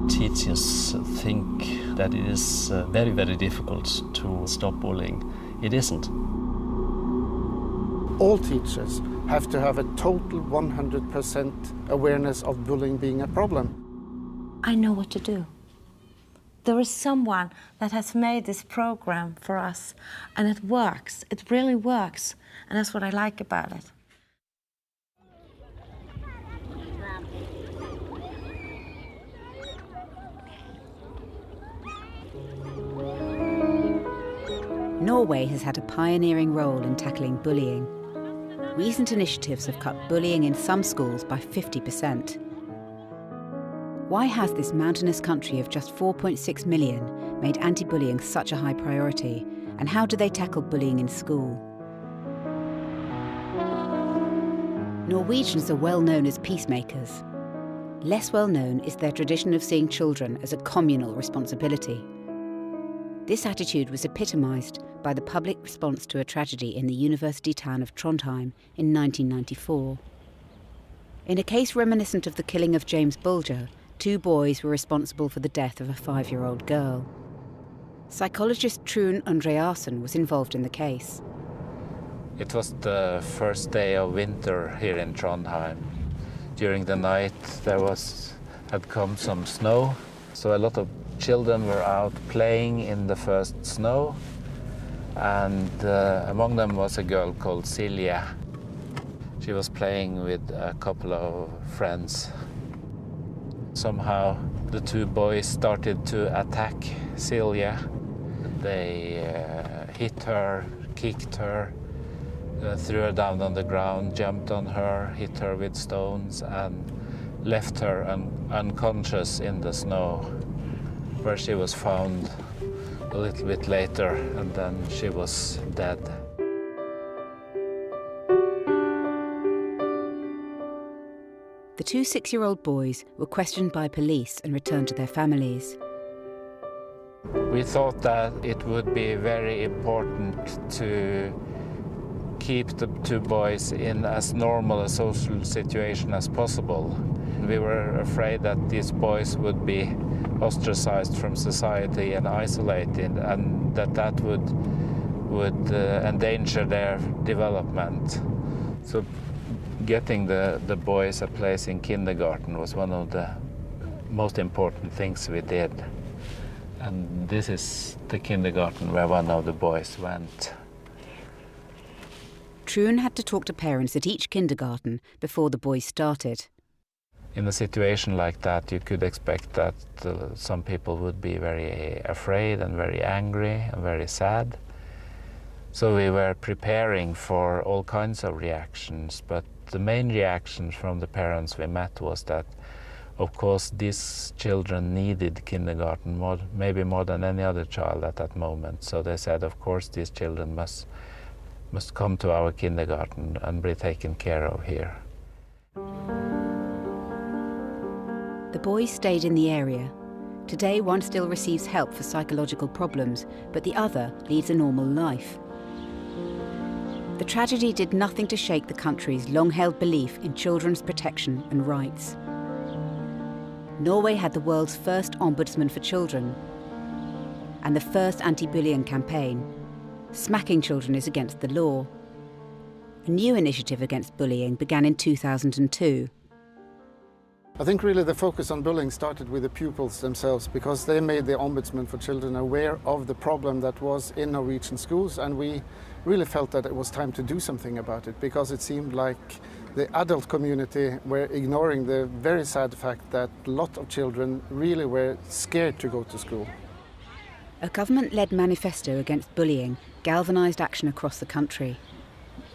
teachers think that it is very, very difficult to stop bullying. It isn't. All teachers have to have a total 100% awareness of bullying being a problem. I know what to do. There is someone that has made this program for us, and it works. It really works, and that's what I like about it. Norway has had a pioneering role in tackling bullying. Recent initiatives have cut bullying in some schools by 50%. Why has this mountainous country of just 4.6 million made anti-bullying such a high priority? And how do they tackle bullying in school? Norwegians are well known as peacemakers. Less well known is their tradition of seeing children as a communal responsibility. This attitude was epitomised by the public response to a tragedy in the university town of Trondheim in 1994. In a case reminiscent of the killing of James Bulger, 2 boys were responsible for the death of a 5-year-old girl. Psychologist Trun Andreasen was involved in the case. It was the first day of winter here in Trondheim. During the night had come some snow, so a lot of children were out playing in the first snow, and among them was a girl called Silje. She was playing with a couple of friends. Somehow the 2 boys started to attack Silje. They hit her, kicked her, threw her down on the ground, jumped on her, hit her with stones, and left her unconscious in the snow, where she was found a little bit later, and then she was dead. The 2 6-year-old boys were questioned by police and returned to their families. We thought that it would be very important to keep the 2 boys in as normal a social situation as possible. We were afraid that these boys would be ostracized from society and isolated, and that would endanger their development. So getting the boys a place in kindergarten was one of the most important things we did. And this is the kindergarten where one of the boys went. Trun had to talk to parents at each kindergarten before the boys started. In a situation like that, you could expect that some people would be very afraid and very angry and very sad. So we were preparing for all kinds of reactions, but the main reaction from the parents we met was that, of course, these children needed kindergarten maybe more than any other child at that moment. So they said, of course, these children must come to our kindergarten and be taken care of here. The boys stayed in the area. Today, one still receives help for psychological problems, but the other leads a normal life. The tragedy did nothing to shake the country's long-held belief in children's protection and rights. Norway had the world's first ombudsman for children and the first anti-bullying campaign. Smacking children is against the law. A new initiative against bullying began in 2002. I think really the focus on bullying started with the pupils themselves, because they made the Ombudsman for Children aware of the problem that was in Norwegian schools, and we really felt that it was time to do something about it, because it seemed like the adult community were ignoring the very sad fact that a lot of children really were scared to go to school. A government-led manifesto against bullying galvanised action across the country.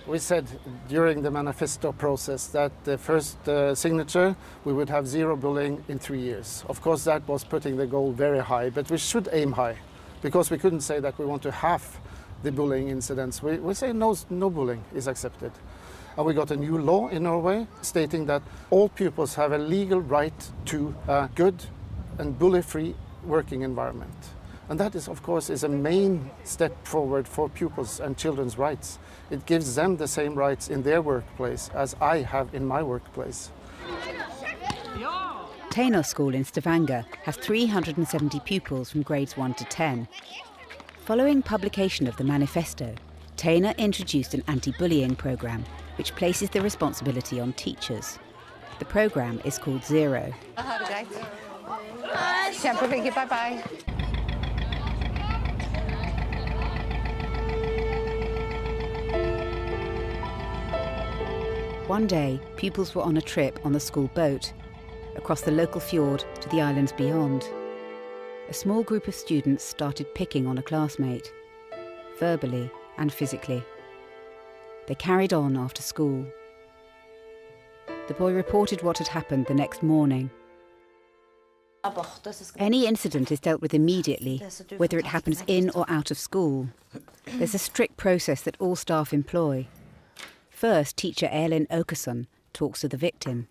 We said during the manifesto process that the first signature we would have 0 bullying in 3 years. Of course, that was putting the goal very high, but we should aim high, because we couldn't say that we want to halve the bullying incidents. We say no bullying is accepted. And we got a new law in Norway stating that all pupils have a legal right to a good and bully-free working environment. And that is, of course, a main step forward for pupils and children's rights. It gives them the same rights in their workplace as I have in my workplace. Tainos School in Stavanger has 370 pupils from grades 1 to 10. Following publication of the manifesto, Taina introduced an anti-bullying programme which places the responsibility on teachers. The programme is called Zero. Bye-bye. One day, pupils were on a trip on the school boat, across the local fjord to the islands beyond. A small group of students started picking on a classmate, verbally and physically. They carried on after school. The boy reported what had happened the next morning. Any incident is dealt with immediately, whether it happens in or out of school. There's a strict process that all staff employ. First, teacher Elin Åkesson talks to the victim.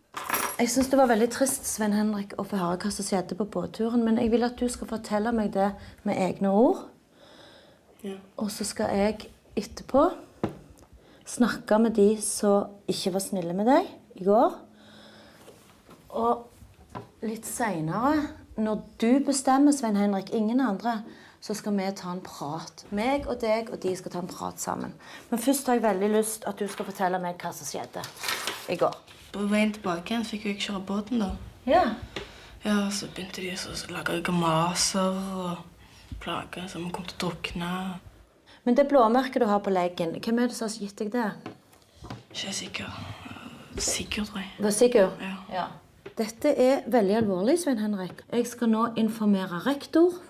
Jeg synes det var veldig trist, Sven Henrik, å få høre hva som skjedde på båtturen, men jeg vil at du skal fortelle meg det med egne ord. Ja. Og så skal jeg etterpå snakke med de som ikke var snille med deg i går. Og litt senere, når du bestemmer, Sven Henrik, ingen andre, så skal vi ta en prat. Meg og deg og de skal ta en prat sammen. Men først har jeg veldig lyst at du skal fortelle meg hva som skjedde i går. På veien tilbake igjen fikk jeg ikke kjøre båten da. Ja? Ja, så begynte de å lage grimaser og plager som kom til å drukne. Men det blåmerket du har på leggen, hvem er det som har gitt deg det? Ikke jeg sikker. Sikker, tror jeg. Du er sikker? Ja. Ja. Dette er veldig alvorlig, Sven Henrik. Jeg skal nå informere rektor.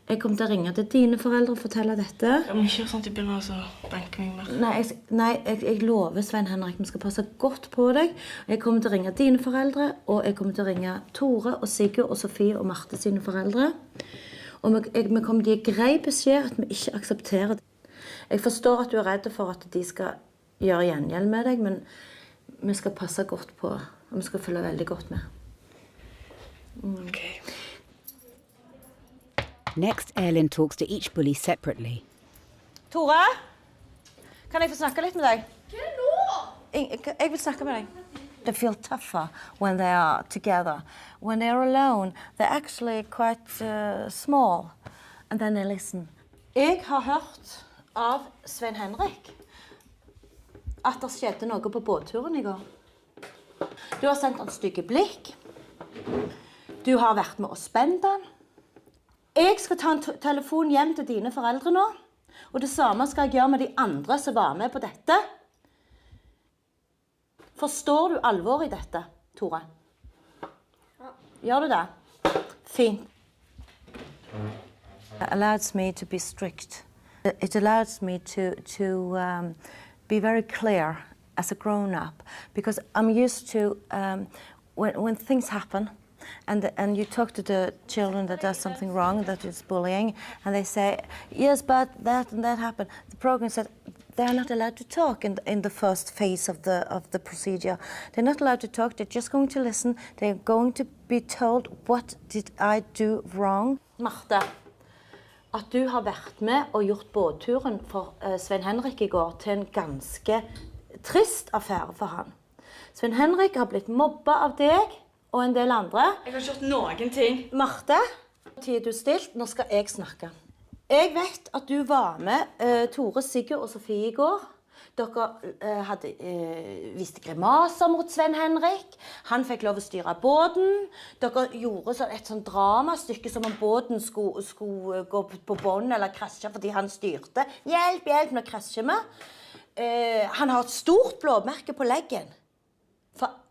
Jeg kommer til å ringe til dine foreldre og fortelle dette. Ja, men ikke sånn at de begynner å banke meg mer. Nei, jeg lover, Sven Henrik, vi skal passe godt på deg. Jeg kommer til å ringe dine foreldre, og jeg kommer til å ringe Tore og Sigurd og Sofie og Marte sine foreldre. Og vi kommer til å gi grei beskjed at vi ikke aksepterer det. Jeg forstår at du er redd for at de skal gjøre gjengjeld med deg, men vi skal passe godt på, og vi skal følge veldig godt med. Ok. Next, Elin talks to each bully separately. Tore, kan jeg få snakke litt med deg? Hva er det nå? Jeg vil snakke med deg. They feel tougher when they are together. When they are alone, they're actually quite small. And then they listen. Jeg har hørt av Sven Henrik at det skjedde noe på båtturen i går. Du har sendt han stygge blikk. Du har vært med og spent han. Jeg skal ta en telefon hjem til dine foreldre nå, og det samme skal jeg gjøre med de andre som var med på dette. Forstår du alvoret i dette, Tore? Gjør du det? Fint. It allows me to be strict. It allows me to be very clear as a grown-up, because I'm used to, when things happen, and you talk to the children that does something wrong, that is bullying, and they say, yes, but that and that happened. The program said they're not allowed to talk in the first phase of the procedure. They're not allowed to talk, they're just going to listen. They're going to be told, what did I do wrong? Marte, at du har vært med og gjort båtturen for Sven Henrik i går til en ganske trist affære for han. Sven Henrik har blitt mobbet av deg, og en del andre. Jeg har ikke gjort noen ting. Marte, tid du stilt, nå skal jeg snakke. Jeg vet at du var med Tore, Sigurd og Sofie i går. Dere hadde vist grimaser mot Sven Henrik. Han fikk lov å styre båten. Dere gjorde et sånt dramastykke som om båten skulle gå på bånd eller krasje fordi han styrte. Hjelp, hjelp, nå krasjer vi. Han har et stort blåmerke på leggen. For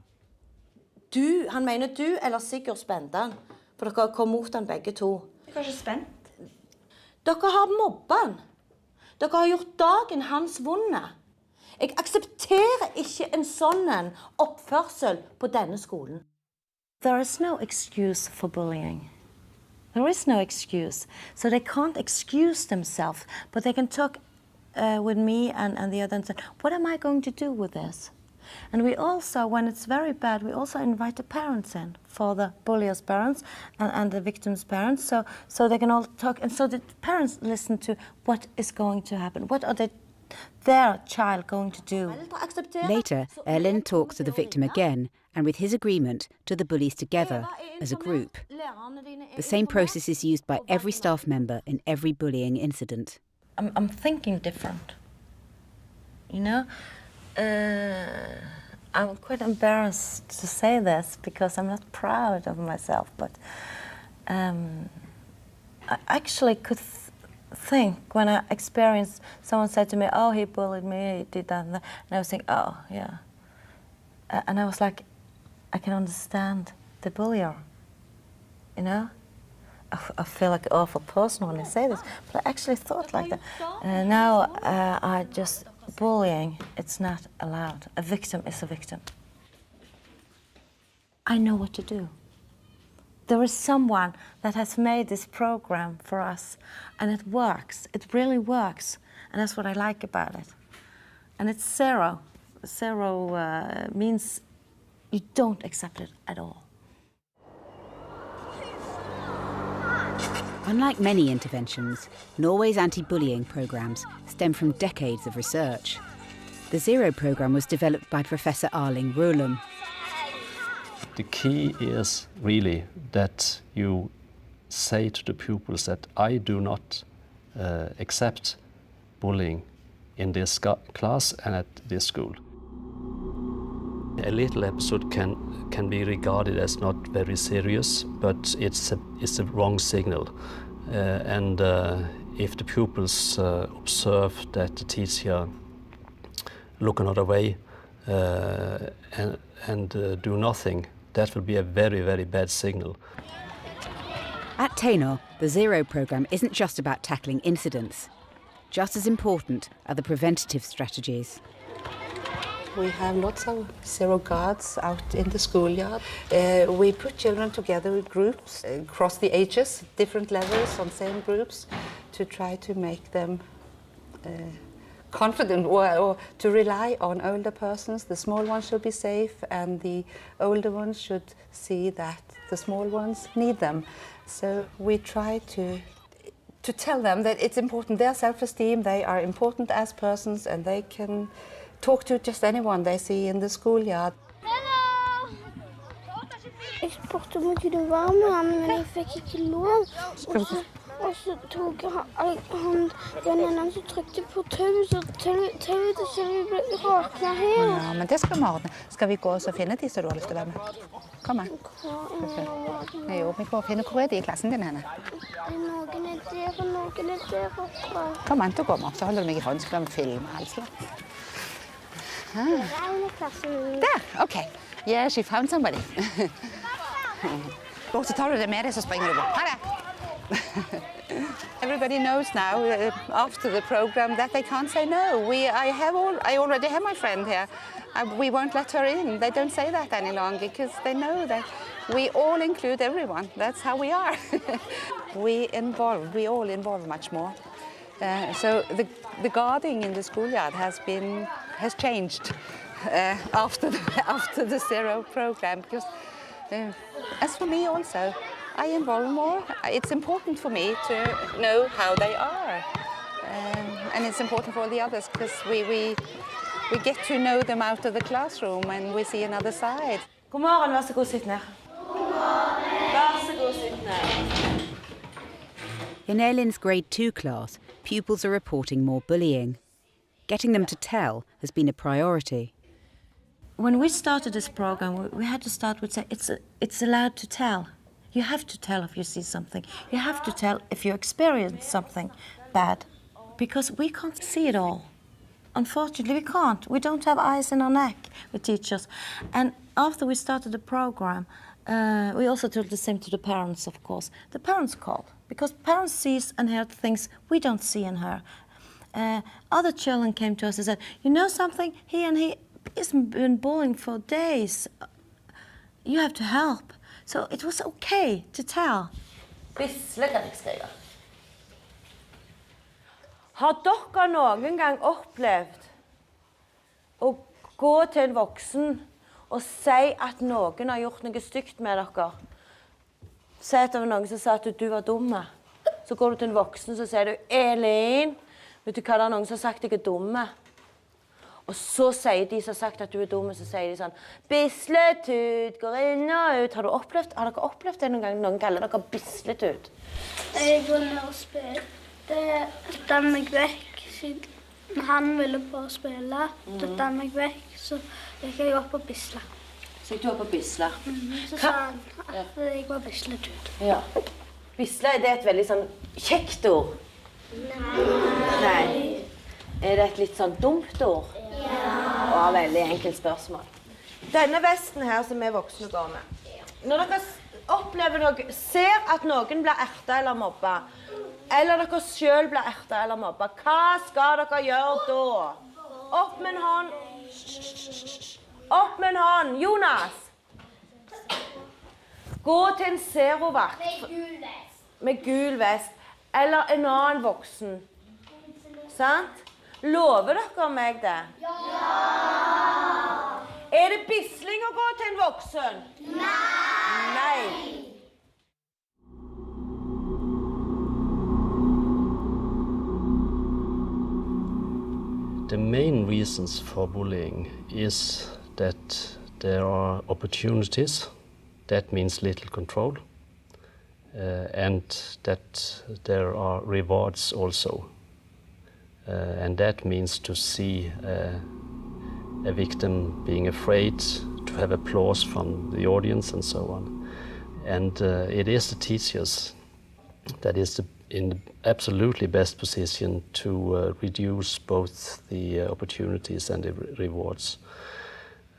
han mener du eller Sigurd spente han, for dere kom mot han begge to. Jeg har ikke spent. Dere har mobbet han. Dere har gjort dagen hans vonde. Jeg aksepterer ikke en sånn oppførsel på denne skolen. There is no excuse for bullying. There is no excuse. So they can't excuse themselves, but they can talk with me and the other and say, what am I going to do with this? And we also, when it's very bad, we also invite the parents in, for the bullier's parents and the victim's parents, so they can all talk, and so the parents listen to what is going to happen, what are their child going to do. Later, Elin talks to the victim again and with his agreement to the bullies together as a group. The same process is used by every staff member in every bullying incident. I'm thinking different, you know? I'm quite embarrassed to say this because I'm not proud of myself, but I actually could think when I experienced someone said to me, oh, he bullied me, he did that, and I was thinking, oh, yeah. And I was like, I can understand the bullier, you know? I feel like an awful person when I say this, but I actually thought like that. Now I just, bullying, it's not allowed. A victim is a victim. I know what to do. There is someone that has made this program for us, and it works. It really works, and that's what I like about it. And it's zero. Zero means you don't accept it at all. Unlike many interventions, Norway's anti-bullying programmes stem from decades of research. The Zero programme was developed by Professor Arling Rølum. The key is really that you say to the pupils that I do not accept bullying in this class and at this school. A little episode can be regarded as not very serious, but it's a wrong signal. And if the pupils observe that the teacher look another way and do nothing, that will be a very, very bad signal. At Tainor, the Zero programme isn't just about tackling incidents. Just as important are the preventative strategies. We have lots of zero guards out in the schoolyard. We put children together with groups across the ages, different levels on same groups, to try to make them confident or to rely on older persons. The small ones should be safe, and the older ones should see that the small ones need them. So we try to tell them that it's important, their self-esteem, they are important as persons, and they can talk to just anyone they see in the schoolyard. Jeg spurte om jeg kunne være med ham, men jeg fikk ikke lov. Og så tok han vennen som trykte på tauet, så tauet så vi ble raknet her. Ja, men det skal vi ordne. Skal vi gå og finne de som du har lyst til å være med? Kom her. Jo, vi går og finner hvor de i klassen din henne. Noen der, og noen der oppe. Kom an, så går vi opp, så holder du meg i hånden, så kan vi filme altså. Der, okay. Yeah, she found somebody. Og så tar du det med deg, så springer du bort. Ha det! Everybody knows now, after the program, that they can't say no. I already have my friend here. We won't let her in. They don't say that any longer because they know that we all include everyone. That's how we are. we all involve much more. So the guarding in the schoolyard has changed after the Zero program, because as for me also, I involve more. It's important for me to know how they are, and it's important for all the others because we get to know them out of the classroom and we see another side. God morgen, vær så god, sitt ned. Vær så god, sitt ned. In Elin's grade 2 class, pupils are reporting more bullying. Getting them to tell has been a priority. When we started this program, we had to start with saying it's allowed to tell. You have to tell if you see something. You have to tell if you experience something bad, because we can't see it all. Unfortunately, we can't. We don't have eyes in our neck with teachers. And after we started the program, we also told the same to the parents, of course. The parents called, because parents see and hear things we don't see and hear. Other children came to us and said, you know something, he has been bullying for days. You have to help. So it was okay to tell. Har dere noen gang opplevd å gå til en voksen og si at noen har gjort noe stygt med dere? Si at det var noen som sa at du var dumme. Så går du til en voksen og sier du, Elin, vet du hva, det er noen som har sagt jeg er dumme. Og så sier de som har sagt at du er dum, så sier de sånn Bisletut, går inn og ut. Har dere opplevd det noen gang? Noen kaller dere bisletut? Jeg går ned og spiller. Det tar meg vekk. Siden han ville bare spille, det tar meg vekk, så gikk jeg opp på bisla. Så gikk du opp på bisla? Så sa han at jeg var bisletut. Ja. Bisla, er det et veldig sånn kjekt ord? Nei. Er det et litt sånn dumt ord? Ja. Veldig enkelt spørsmål. Denne vesten her som vi voksne går med. Når dere opplever ser at noen blir erta eller mobba, eller dere selv blir erta eller mobba, hva skal dere gjøre da? Opp med en hånd. Opp med en hånd. Jonas! Gå til en zerovakt. Med gul vest. Eller en annen voksen. Sant? Lover dere meg det? Ja! Er det bisling å gå til en voksen? Nei! The main reasons for bullying is that there are opportunities, that means little control, and that there are rewards also. And that means to see a victim being afraid, to have applause from the audience and so on. And it is the teachers that is in the absolutely best position to reduce both the opportunities and the rewards.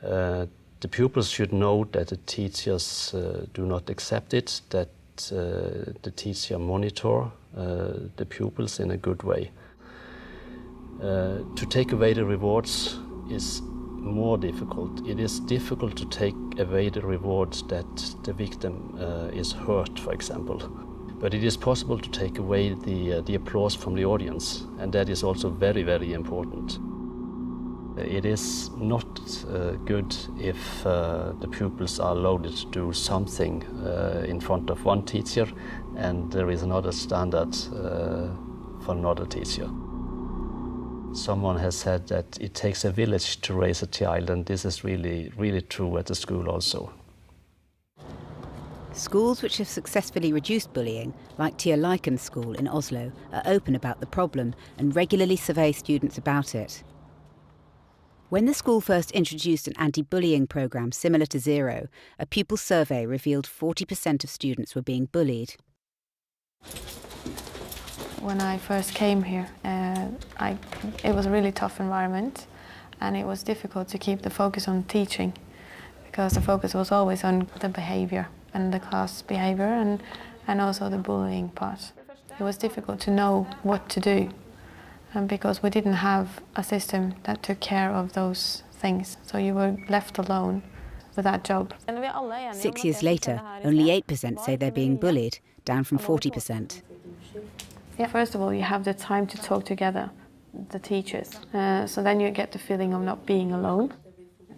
The pupils should know that the teachers do not accept it, that the teacher monitor the pupils in a good way. To take away the rewards is more difficult. It is difficult to take away the rewards that the victim is hurt, for example. But it is possible to take away the applause from the audience, and that is also very, very important. It is not good if the pupils are allowed to do something in front of one teacher and there is another standard for another teacher. Someone has said that it takes a village to raise a child, and this is really, really true at the school also. Schools which have successfully reduced bullying, like Tia Lyken's school in Oslo, are open about the problem and regularly survey students about it. When the school first introduced an anti-bullying programme similar to Zero, a pupil survey revealed 40% of students were being bullied. When I first came here, it was a really tough environment, and it was difficult to keep the focus on teaching, because the focus was always on the behaviour and the class behaviour and also the bullying part. It was difficult to know what to do, because we didn't have a system that took care of those things, so you were left alone with that job. 6 years later, only 8% say they're being bullied, down from 40%. Yeah. First of all, you have the time to talk together, the teachers, so then you get the feeling of not being alone.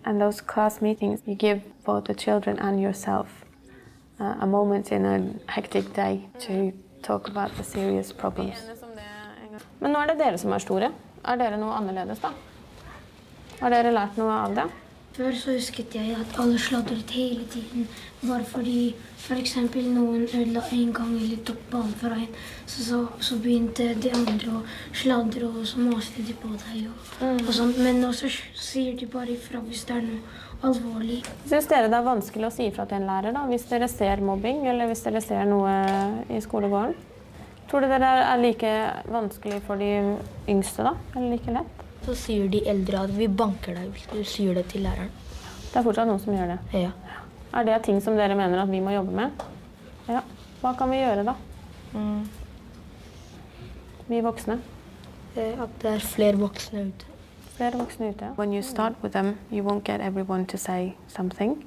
And those class meetings, you give both the children and yourself a moment in a hectic day to talk about the serious problems. Men nå det dere som store. Dere noe annerledes da? Har dere lært noe av det? Før så husket jeg at alle sladret hele tiden, bare fordi for eksempel noen ødela en gang eller tok ballen fra en, så begynte de andre å sladre, og så maste de på deg og sånt. Men også sier de bare ifra hvis det noe alvorlig. Synes dere det vanskelig å si ifra til en lærer da, hvis dere ser mobbing, eller hvis dere ser noe i skolegården? Tror du det like vanskelig for de yngste da, eller like lett? Så sier de eldre at vi banker deg hvis du sier det til læreren. Det fortsatt noen som gjør det? Ja. Det ting som dere mener at vi må jobbe med? Ja. Hva kan vi gjøre da? Vi voksne? At det flere voksne ute. Flere voksne ute. When you start with them, you won't get everyone to say something.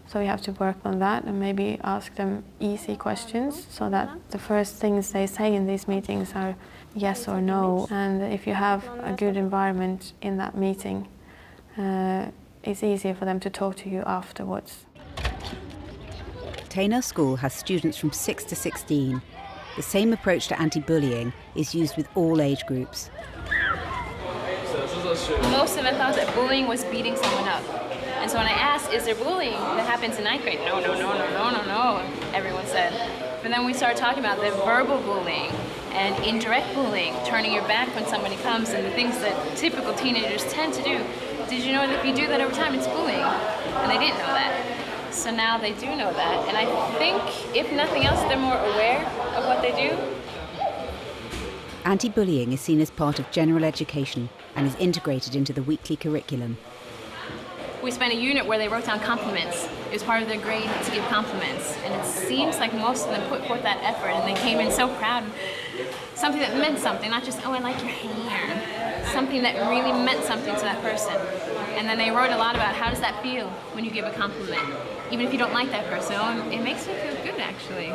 So you have to work on that and maybe ask them easy questions so that the first things they say in these meetings are yes or no. And if you have a good environment in that meeting, it's easier for them to talk to you afterwards. Tainer School has students from 6 to 16. The same approach to anti-bullying is used with all age groups. most of them thought that bullying was beating someone up. And so when I asked, is there bullying that happens in 9th grade? No, no, no, no, no, no, no, everyone said. But then we started talking about the verbal bullying and indirect bullying, turning your back when somebody comes, and the things that typical teenagers tend to do. Did you know that if you do that over time, it's bullying? And they didn't know that. So now they do know that. And I think, if nothing else, they're more aware of what they do. Anti-bullying is seen as part of general education and is integrated into the weekly curriculum. We spent a unit where they wrote down compliments. It was part of their grade to give compliments. And it seems like most of them put forth that effort, and they came in so proud. Something that meant something, not just, oh, I like your hair. Something that really meant something to that person. And then they wrote a lot about how does that feel when you give a compliment. Even if you don't like that person, oh, it makes me feel good, actually.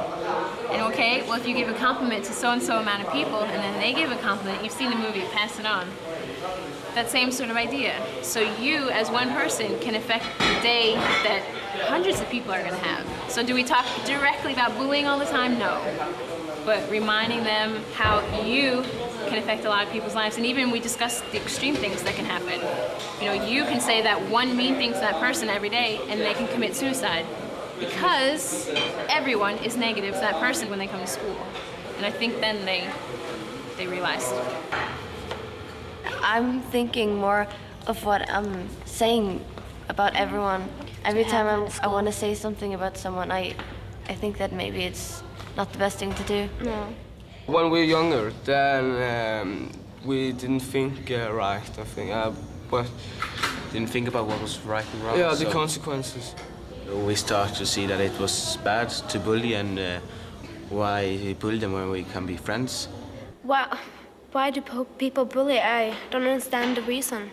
And okay, well, if you give a compliment to so-and-so amount of people, and then they give a compliment, you've seen the movie, Pass It On. That same sort of idea. So you, as one person, can affect the day that hundreds of people are going to have. So do we talk directly about bullying all the time? No. But reminding them how you can affect a lot of people's lives. And even we discuss the extreme things that can happen. You know, you can say that one mean thing to that person every day, and they can commit suicide. Because everyone is negative to that person when they come to school. And I think then they realized. I'm thinking more of what I'm saying about everyone. Every time I want to say something about someone, I think that maybe it's not the best thing to do. No. When we were younger, then we didn't think right, I think. But didn't think about what was right and wrong. Yeah, the consequences. We started to see that it was bad to bully, and why bully them when we can be friends. Why do people bully? I don't understand the reason.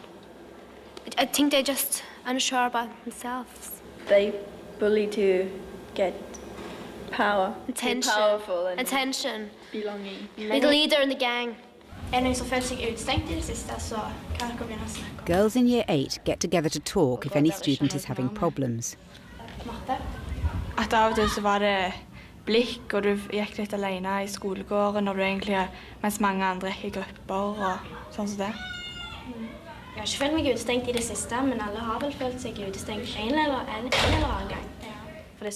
I think they're just unsure about themselves. They bully to get power. Attention. Be powerful and attention. Belonging. Be the leader in the gang. Noen som føler seg utstengt I det siste, så hva dere begynner å snakke om? Girls in Year 8 get together to talk if any student is having problems. At av og til så var det blikk, og du gikk litt alene I skolegården, når du egentlig, mens mange andre gikk I grupper og sånn som det. Jeg har ikke følt meg utstengt I det siste, men alle har vel følt seg utstengt en eller annen gang.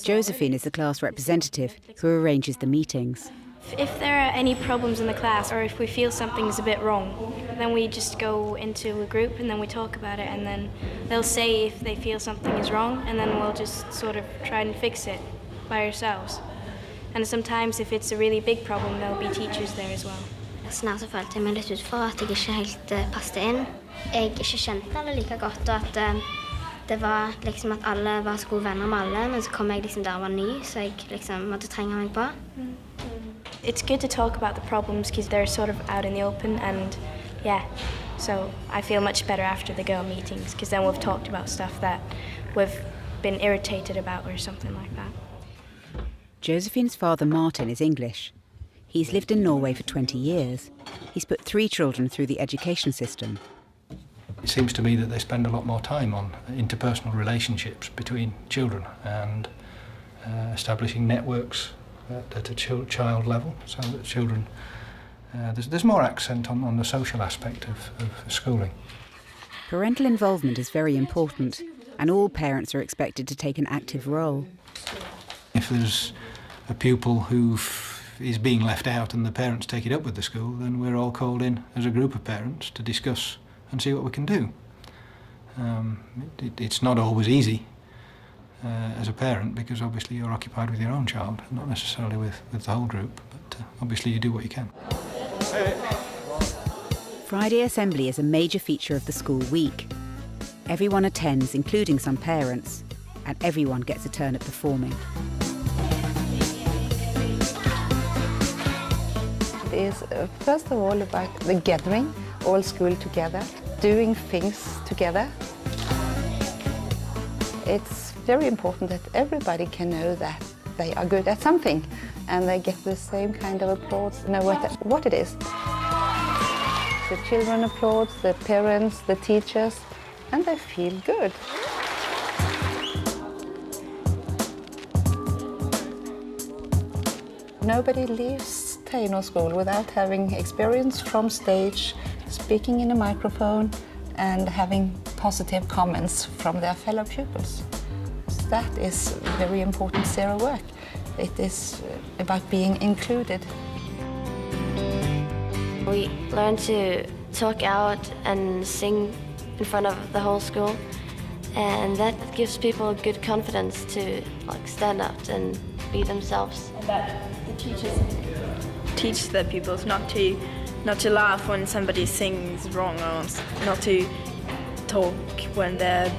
Josephine is the class representative who arranges the meetings. If there are any problems in the class, or if we feel something's a bit wrong, then we just go into a group and then we talk about it, and then they'll say if they feel something is wrong, and then we'll just sort of try and fix it by ourselves. And sometimes if it's a really big problem, there'll be teachers there as well. Snart så følte jeg meg litt utfor at jeg ikke helt passet inn. Jeg ikke kjente alle like godt, og at det var liksom at alle var så gode venner med alle, men så kom jeg liksom der og var ny, så jeg liksom måtte trenge meg på. It's good to talk about the problems because they're sort of out in the open, and yeah, so I feel much better after the girl meetings because then we've talked about stuff that we've been irritated about or something like that. Josephine's father, Martin, is English. He's lived in Norway for 20 years. He's put 3 children through the education system. It seems to me that they spend a lot more time on interpersonal relationships between children and establishing networks at a child level, so that children, there's more accent on the social aspect of schooling. Parental involvement is very important, and all parents are expected to take an active role. If there's a pupil who is being left out and the parents take it up with the school, then we're all called in as a group of parents to discuss and see what we can do. It's not always easy as a parent, because obviously you're occupied with your own child, not necessarily with the whole group, but obviously you do what you can. Friday Assembly is a major feature of the school week. Everyone attends, including some parents, and everyone gets a turn at performing. It is first of all about the gathering, all school together, doing things together. It's very important that everybody can know that they are good at something, and they get the same kind of applause, no matter what it is. The children applaud, the parents, the teachers, and they feel good. Nobody leaves Taino School without having experience from stage, speaking in a microphone, and having positive comments from their fellow pupils. That is very important zero work. It is about being included. We learn to talk out and sing in front of the whole school, and that gives people good confidence to stand up and be themselves. And that the teachers teach the pupils not to laugh when somebody sings wrong, or not to talk when they're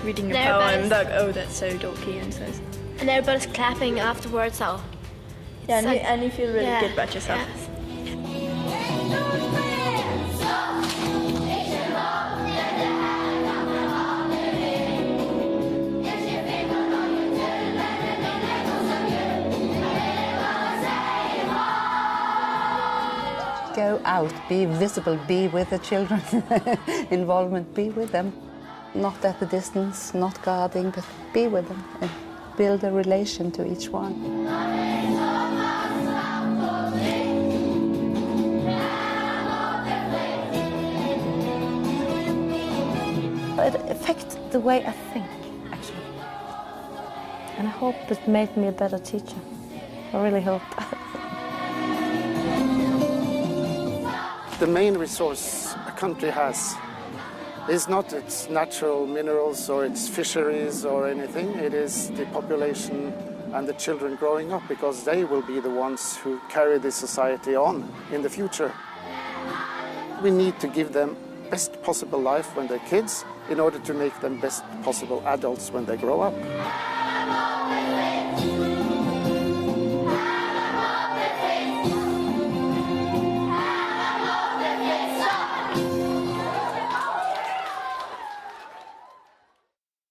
reading a poem, like, oh, that's so dorky, and so. And everybody's clapping afterwards, so. Yeah, and you feel really good about yourself. Yeah. Go out, be visible, be with the children. Involvement, be with them. Not at a distance, not guarding, but be with them and build a relation to each one. It affects the way I think, actually. And I hope it made me a better teacher. I really hope. The main resource a country has is not its natural minerals or its fisheries or anything. It is the population and the children growing up, because they will be the ones who carry this society on in the future. We need to give them best possible life when they're kids in order to make them best possible adults when they grow up.